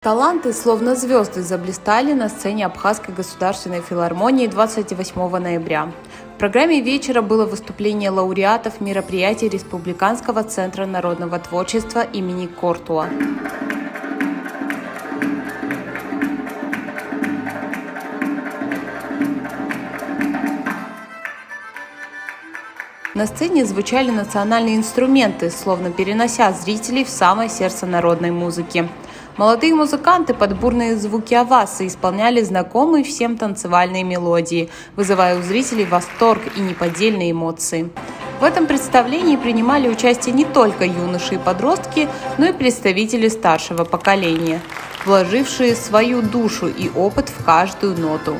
таланты, словно звезды, заблистали на сцене Абхазской государственной филармонии 28 ноября. В программе вечера было выступление лауреатов мероприятий Республиканского центра народного творчества имени Кортуа. На сцене звучали национальные инструменты, словно перенося зрителей в самое сердце народной музыки. Молодые музыканты под бурные звуки авасы исполняли знакомые всем танцевальные мелодии, вызывая у зрителей восторг и неподдельные эмоции. В этом представлении принимали участие не только юноши и подростки, но и представители старшего поколения, вложившие свою душу и опыт в каждую ноту.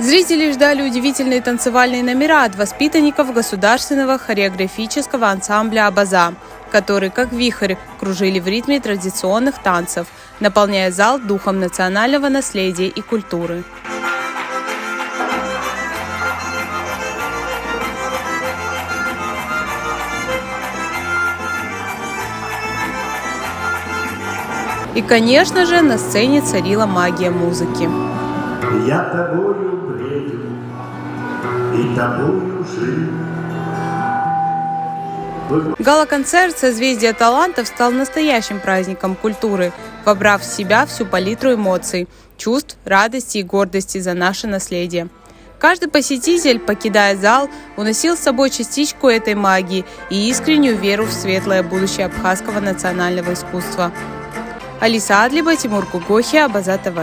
Зрители ждали удивительные танцевальные номера от воспитанников государственного хореографического ансамбля «Абаза», которые, как вихрь, кружили в ритме традиционных танцев, наполняя зал духом национального наследия и культуры. И, конечно же, на сцене царила магия музыки. Я тобою бредил и тобою жил. Гала-концерт «Созвездие талантов» стал настоящим праздником культуры, вобрав в себя всю палитру эмоций, чувств, радости и гордости за наше наследие. Каждый посетитель, покидая зал, уносил с собой частичку этой магии и искреннюю веру в светлое будущее абхазского национального искусства. Алиса Адлиба, Тимур Кугохи, Абаза ТВ.